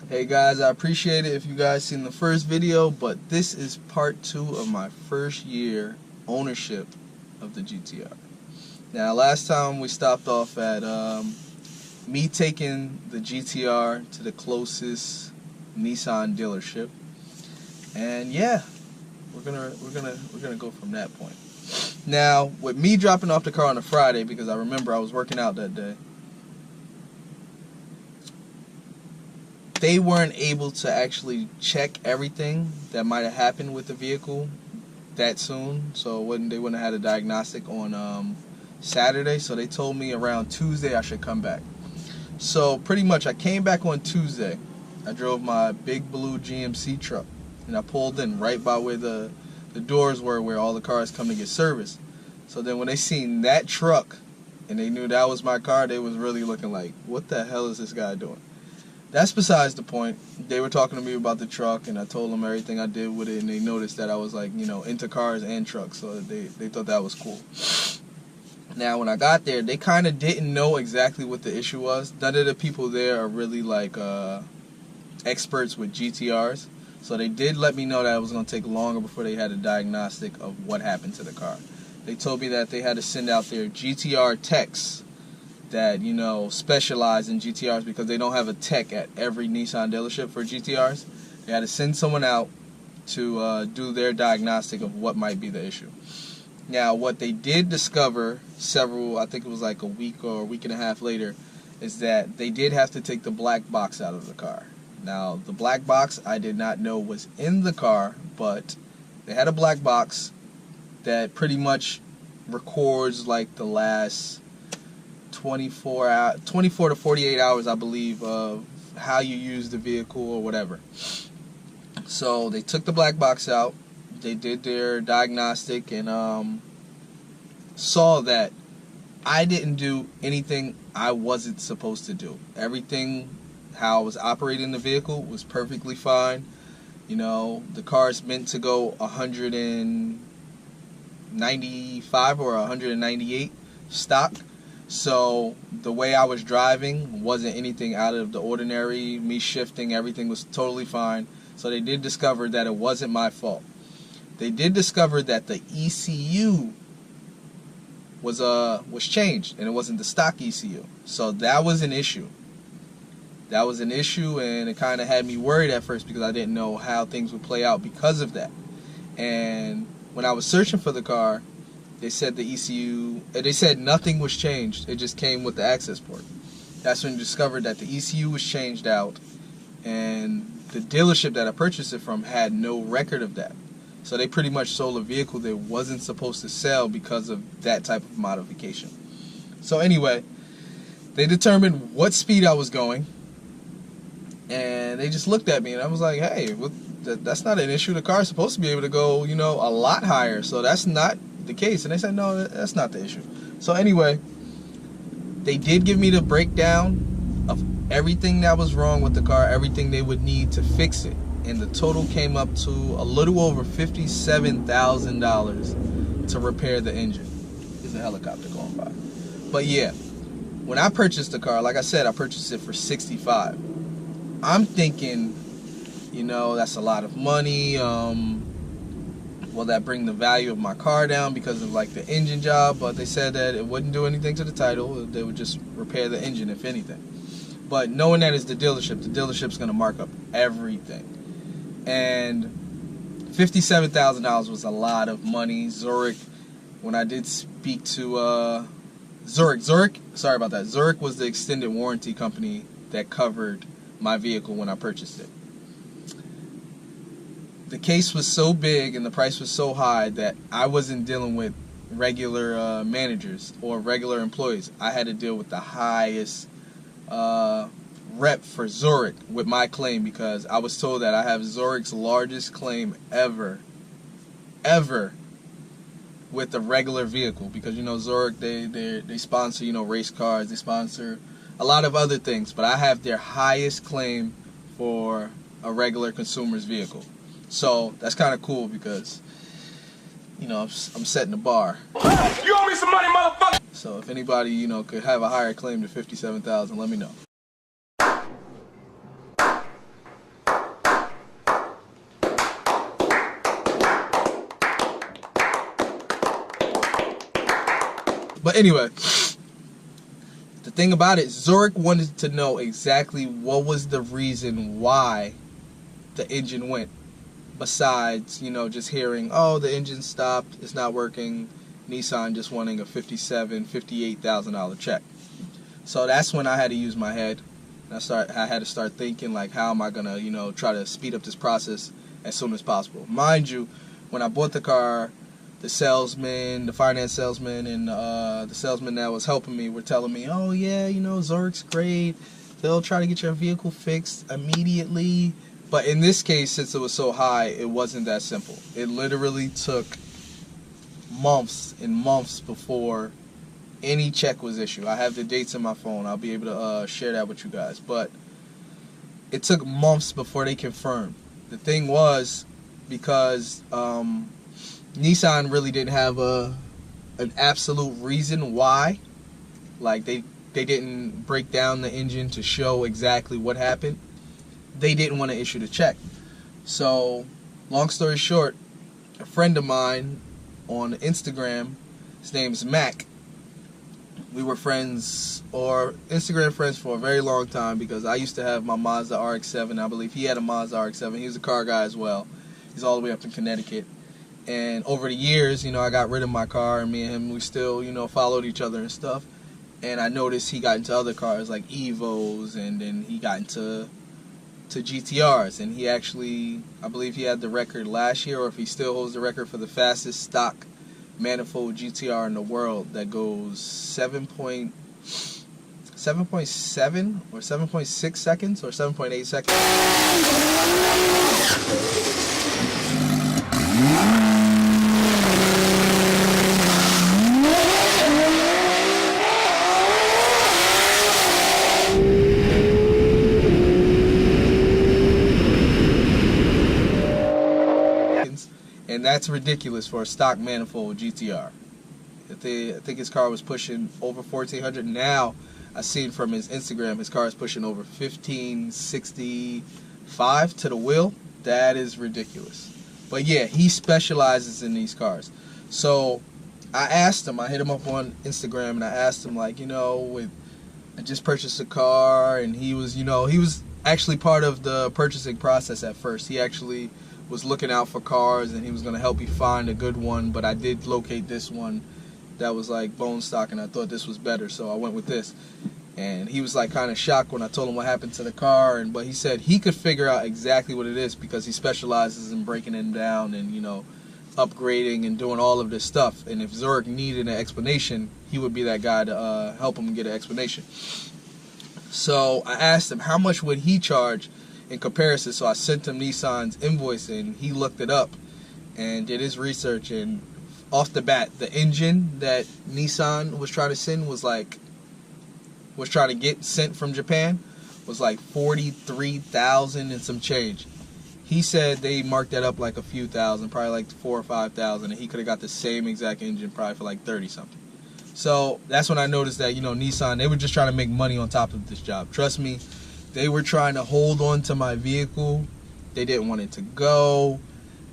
Hey guys, I appreciate it if you guys seen the first video, but this is part 2 of my first year ownership of the GT-R. Now last time we stopped off at me taking the GT-R to the closest Nissan dealership, and yeah, we're gonna go from that point. Now with me dropping off the car on a Friday, because I remember I was working out that day, they weren't able to actually check everything that might have happened with the vehicle that soon, so they wouldn't have had a diagnostic on Saturday, so they told me around Tuesday I should come back. So pretty much I came back on Tuesday. I drove my big blue GMC truck, and I pulled in right by where the doors were, where all the cars come to get serviced. So then when they seen that truck and they knew that was my car, they was really looking like, what the hell is this guy doing? That's besides the point. They were talking to me about the truck, and I told them everything I did with it, and they noticed that I was like, you know, into cars and trucks, so they thought that was cool. Now when I got there, they kind of didn't know exactly what the issue was. None of the people there are really like experts with GT-Rs, so they did let me know that it was going to take longer before they had a diagnostic of what happened to the car. They told me that they had to send out their GT-R techs that, you know, specialize in GT-Rs, because they don't have a tech at every Nissan dealership for GT-Rs. They had to send someone out to do their diagnostic of what might be the issue. Now, what they did discover I think it was like a week or a week and a half later, is that they did have to take the black box out of the car. Now, the black box I did not know was in the car, but they had a black box that pretty much records like the last 24 to 48 hours, I believe, of how you use the vehicle or whatever. So they took the black box out, they did their diagnostic, and saw that I didn't do anything I wasn't supposed to do. Everything, how I was operating the vehicle, was perfectly fine. You know, the car is meant to go 195 or 198 stock. So the way I was driving wasn't anything out of the ordinary. Me shifting, everything was totally fine. So they did discover that it wasn't my fault. They did discover that the ECU was changed, and it wasn't the stock ECU. So that was an issue. That was an issue, and it kind of had me worried at first, because I didn't know how things would play out because of that. And when I was searching for the car, they said the ECU, they said nothing was changed. It just came with the access port. That's when you discovered that the ECU was changed out, and the dealership that I purchased it from had no record of that. So they pretty much sold a vehicle they wasn't supposed to sell because of that type of modification. So anyway, they determined what speed I was going, and they just looked at me, and I was like, hey, that's not an issue. The car is supposed to be able to go, you know, a lot higher, so that's not the case. And they said, no, that's not the issue. So anyway, they did give me the breakdown of everything that was wrong with the car, everything they would need to fix it, and the total came up to a little over $57,000 to repair the engine. There's a helicopter going by. But yeah, when I purchased the car, like I said, I purchased it for $65,000. I'm thinking, you know, that's a lot of money. Will that bring the value of my car down because of like the engine job? But they said that it wouldn't do anything to the title. They would just repair the engine, if anything. But knowing that it's the dealership's going to mark up everything. And $57,000 was a lot of money. Zurich, when I did speak to Zurich, sorry about that. Zurich was the extended warranty company that covered my vehicle when I purchased it. The case was so big and the price was so high that I wasn't dealing with regular managers or regular employees. I had to deal with the highest rep for Zurich with my claim, because I was told that I have Zurich's largest claim ever with a regular vehicle, because, you know, Zurich, they sponsor, you know, race cars, they sponsor a lot of other things, but I have their highest claim for a regular consumer's vehicle. So that's kind of cool, because, you know, I'm setting the bar. You owe me some money, motherfucker! So if anybody, you know, could have a higher claim to 57,000, let me know. But anyway, the thing about it, Zurich wanted to know exactly what was the reason why the engine went. Besides, you know, just hearing, oh, the engine stopped, it's not working, Nissan just wanting a $57,000, $58,000 check. So that's when I had to use my head. I had to start thinking, like, how am I gonna, you know, try to speed up this process as soon as possible. Mind you, when I bought the car, the salesman, the finance salesman, and the salesman that was helping me were telling me, oh yeah, you know, Zurich's great. They'll try to get your vehicle fixed immediately. But in this case, since it was so high, it wasn't that simple. It literally took months and months before any check was issued. I have the dates in my phone. I'll be able to share that with you guys. But it took months before they confirmed. The thing was, because Nissan really didn't have an absolute reason why. Like, they didn't break down the engine to show exactly what happened. They didn't want to issue the check. So, long story short, a friend of mine on Instagram, his name's Mac. We were friends, or Instagram friends, for a very long time, because I used to have my Mazda RX-7. I believe he had a Mazda RX-7. He was a car guy as well. He's all the way up in Connecticut. And over the years, you know, I got rid of my car, and me and him, we still, you know, followed each other and stuff. And I noticed he got into other cars like Evos, and then he got into GT-Rs. And he actually, I believe he had the record last year, or if he still holds the record for the fastest stock manifold GT-R in the world, that goes 7.7 or 7.6 seconds or 7.8 seconds. And that's ridiculous for a stock manifold GT-R. I think his car was pushing over 1,400. Now, I've seen from his Instagram, his car is pushing over 1,565 to the wheel. That is ridiculous. But yeah, he specializes in these cars. So I asked him, I hit him up on Instagram, and I asked him, like, you know, I just purchased a car, and he was, you know, he was actually part of the purchasing process at first. He actually was looking out for cars, and he was going to help me find a good one, but I did locate this one that was like bone stock, and I thought this was better, so I went with this. And he was like kind of shocked when I told him what happened to the car, but he said he could figure out exactly what it is because he specializes in breaking them down and, you know, upgrading and doing all of this stuff. And if Zurich needed an explanation, he would be that guy to help him get an explanation. So I asked him how much would he charge in comparison. So I sent him Nissan's invoice, and he looked it up and did his research, and off the bat, the engine that Nissan was trying to send was trying to get sent from Japan was like 43,000 and some change. He said they marked that up like a few thousand, probably like 4,000 or 5,000, and he could have got the same exact engine probably for like 30 something. So that's when I noticed that, you know, Nissan, they were just trying to make money on top of this job. Trust me, they were trying to hold on to my vehicle. They didn't want it to go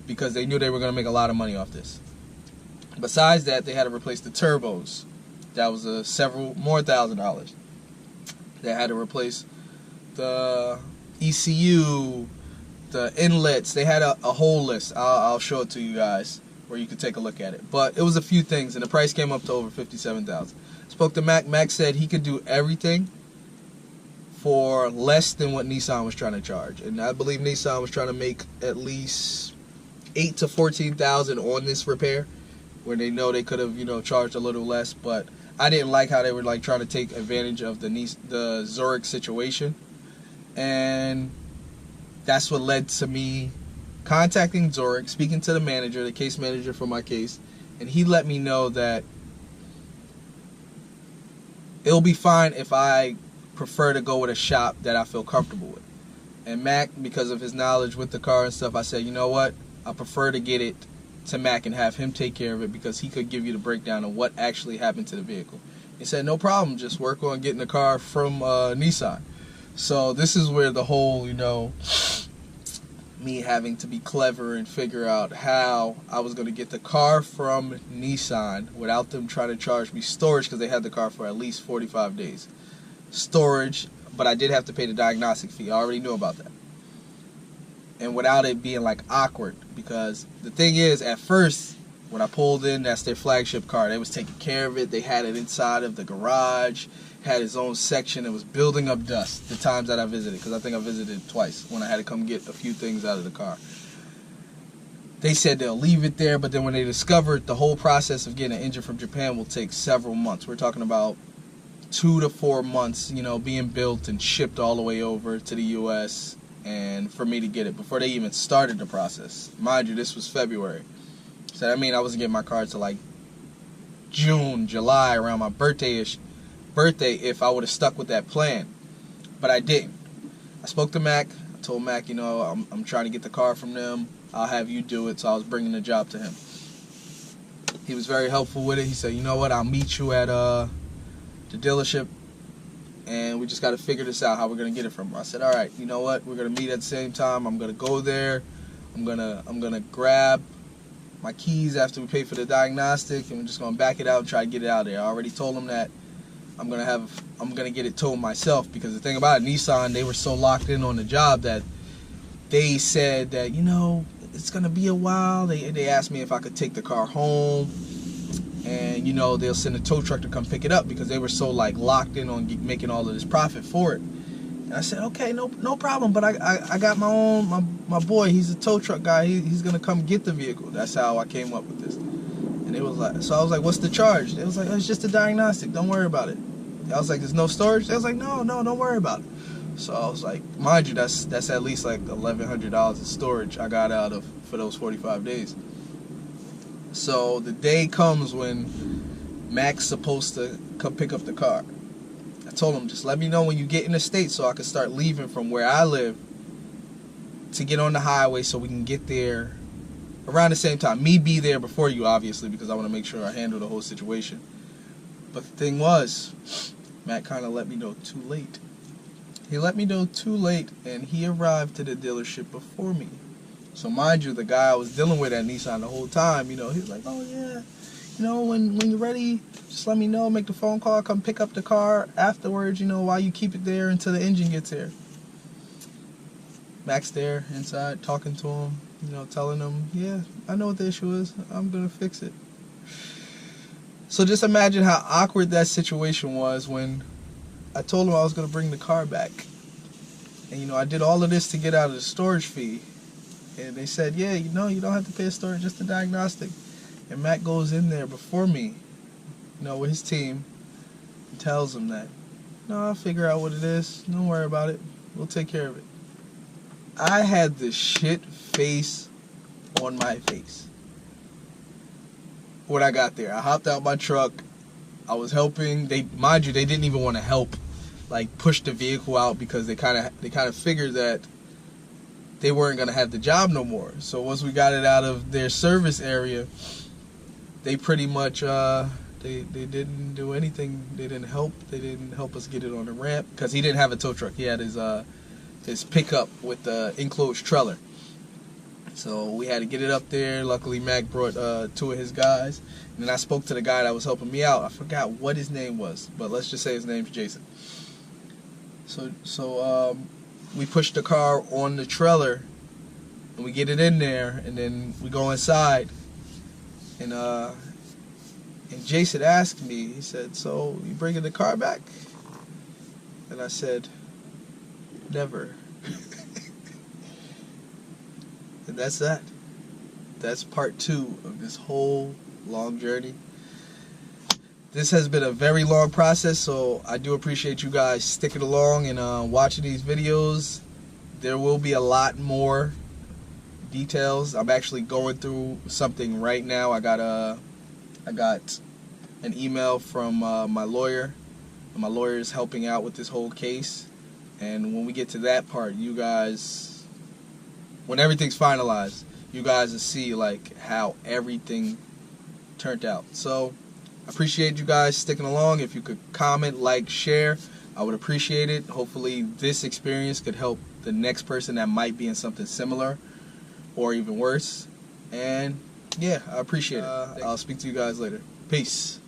because they knew they were going to make a lot of money off this. Besides that, they had to replace the turbos. That was several more $1,000. They had to replace the ECU, the inlets. They had a whole list. I'll show it to you guys where you can take a look at it. But it was a few things, and the price came up to over $57,000. Spoke to Mac. Mac said he could do everything for less than what Nissan was trying to charge. And I believe Nissan was trying to make at least $8,000 to $14,000 on this repair, where they know they could have, you know, charged a little less. But I didn't like how they were like trying to take advantage of the Zurich situation, and that's what led to me contacting Zurich, speaking to the manager, the case manager for my case, and he let me know that it'll be fine if I prefer to go with a shop that I feel comfortable with. And Mac, because of his knowledge with the car and stuff, I said, you know what, I prefer to get it to Mac and have him take care of it, because he could give you the breakdown of what actually happened to the vehicle. He said, no problem, just work on getting the car from Nissan. So this is where the whole, you know, me having to be clever and figure out how I was going to get the car from Nissan without them trying to charge me storage, because they had the car for at least 45 days. Storage, but I did have to pay the diagnostic fee. I already knew about that. And without it being like awkward, because the thing is, at first, when I pulled in, that's their flagship car. They was taking care of it. They had it inside of the garage, had its own section. It was building up dust the times that I visited, because I think I visited twice when I had to come get a few things out of the car. They said they'll leave it there, but then when they discovered the whole process of getting an engine from Japan will take several months. We're talking about 2 to 4 months, you know, being built and shipped all the way over to the U.S. and for me to get it before they even started the process. Mind you, this was February. So that means I wasn't getting my car till like June, July, around my birthday if I would have stuck with that plan. But I didn't. I spoke to Mac. I told Mac, you know, I'm trying to get the car from them. I'll have you do it. So I was bringing the job to him. He was very helpful with it. He said, you know what, I'll meet you at the dealership, and we just got to figure this out, how we're going to get it from her. I said, all right, you know what, we're going to meet at the same time. I'm going to go there. I'm gonna grab my keys after we pay for the diagnostic, and we're just gonna back it out and try to get it out of there. I already told them that I'm gonna get it towed myself, because the thing about it, Nissan, they were so locked in on the job that they said that, you know, it's gonna be a while. They asked me if I could take the car home, and you know, they'll send a tow truck to come pick it up, because they were so like locked in on making all of this profit for it. And I said, okay, no problem, but I got my boy, he's a tow truck guy, he's gonna come get the vehicle. That's how I came up with this. And it was like, so I was like, what's the charge? It was like, oh, it's just a diagnostic, don't worry about it. I was like, there's no storage? They was like, no, don't worry about it. So I was like, mind you, that's at least like $1,100 in storage I got out of for those 45 days. So the day comes when Mac's supposed to come pick up the car. I told him, just let me know when you get in the state so I can start leaving from where I live to get on the highway so we can get there around the same time. Me be there before you, obviously, because I want to make sure I handle the whole situation. But the thing was, Matt kind of let me know too late. He let me know too late, and he arrived to the dealership before me. So mind you, the guy I was dealing with at Nissan the whole time, you know, he was like, oh yeah, you know, when you're ready, just let me know, make the phone call, come pick up the car afterwards, you know, while you keep it there until the engine gets here. Mac's there inside talking to him, you know, telling him, yeah, I know what the issue is, I'm gonna fix it. So just imagine how awkward that situation was when I told him I was gonna bring the car back. And you know, I did all of this to get out of the storage fee. And they said, yeah, you know, you don't have to pay a storage, just a diagnostic. And Matt goes in there before me, you know, with his team, and tells him that, no, I'll figure out what it is. Don't worry about it. We'll take care of it. I had the shit face on my face when I got there. I hopped out my truck. I was helping. Mind you, they didn't even want to help, like, push the vehicle out, because they kind of figured that they weren't gonna have the job no more. So once we got it out of their service area, they pretty much they didn't do anything. They didn't help. They didn't help us get it on the ramp, because he didn't have a tow truck. He had his pickup with the enclosed trailer. So we had to get it up there. Luckily, Mac brought 2 of his guys, and then I spoke to the guy that was helping me out. I forgot what his name was, but let's just say his name's Jason. So we push the car on the trailer, and we get it in there, and then we go inside, and Jason asked me, he said, so you bringing the car back? And I said, never. And that's that. That's part 2 of this whole long journey. This has been a very long process, so I do appreciate you guys sticking along and watching these videos. There will be a lot more details. I'm actually going through something right now. I got an email from my lawyer. My lawyer is helping out with this whole case, and when we get to that part, you guys, when everything's finalized, you guys will see like how everything turned out. So appreciate you guys sticking along. If you could comment, like, share, I would appreciate it. Hopefully this experience could help the next person that might be in something similar or even worse. And yeah, I appreciate it. I'll speak to you guys later. Peace.